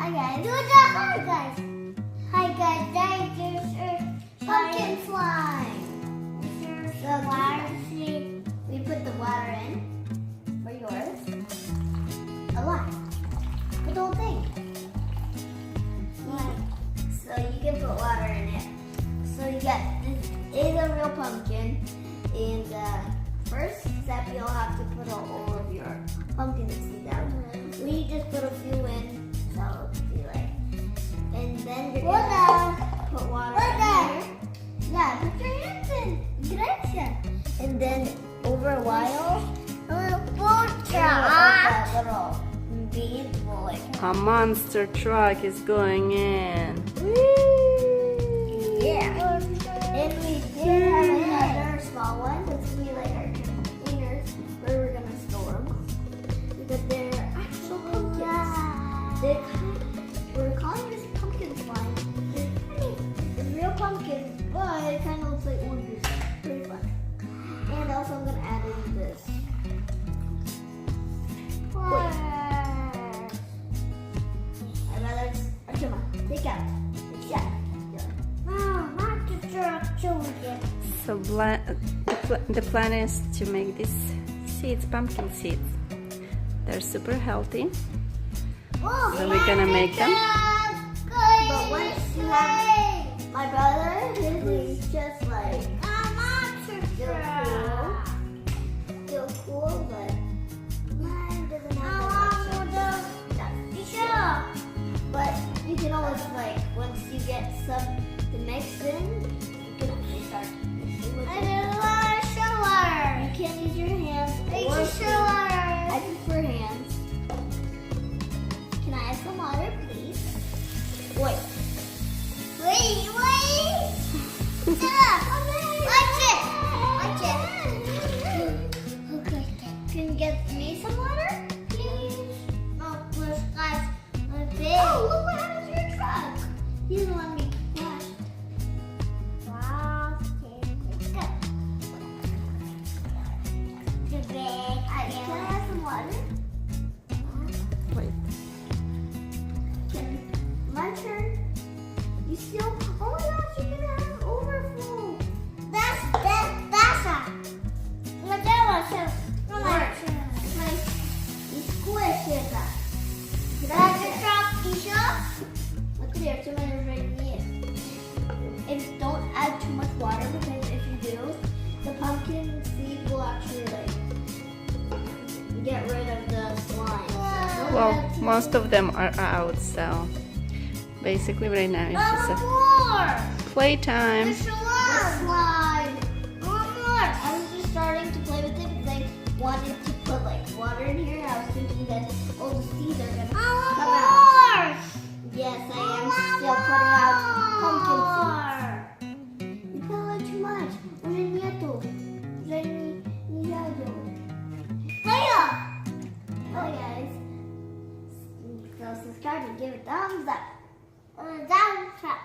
Hi guys. Hi guys. Hi guys. There's pumpkin slime. So we put the water in for yours. A lot. Put the whole thing. So you can put water in it. So you get this is a real pumpkin, and first step you'll have to put all of your pumpkin seeds out. We just put a few in, so it'll be like, and then you're gonna put water in here. Yeah, put your hands in. Gracias. And then over a while, that little bead will like. A monster truck is going in. Yeah. And we did have another small one. This will be like our containers where we're gonna store them. Because they're actual pumpkins. We're calling this pumpkin slime. It's real pumpkin, but it kind of looks like oranges. Pretty fun. And also I'm gonna add in this. Wait. I'd rather come on, take out. Yeah. So the plan is to make these seeds, pumpkin seeds. They're super healthy. So we're gonna make them. But once you have my brother, his is just like still cool, but mine doesn't have that much. But you can always like once you get some to mix in, you can actually start mixing with it. You can't use your hands. I prefer hands. Can I add some water, please? Wait. Stop. Watch it. Okay. Can you get me some water, please? Oh, guys. Oh, look what happened to your truck. You didn't let me wash. Wow. Good. Can I have some water? Wait. My turn. You still? Oh my gosh, you're gonna have overflow. That's you squish it. That's your truck, Isha. Look at here, too many right here. And don't add too much water because if you do, the pumpkin seed will actually like get rid of the slime. So Well, most of them are out, so basically right now it's just a playtime. slide. I was just starting to play with it because I wanted to put like water in here. I was thinking that all the seeds are gonna come out. Yes, I am still putting out pumpkin seeds. You put like too much. Oh guys. So subscribe and give it a thumbs up. Thumbs up.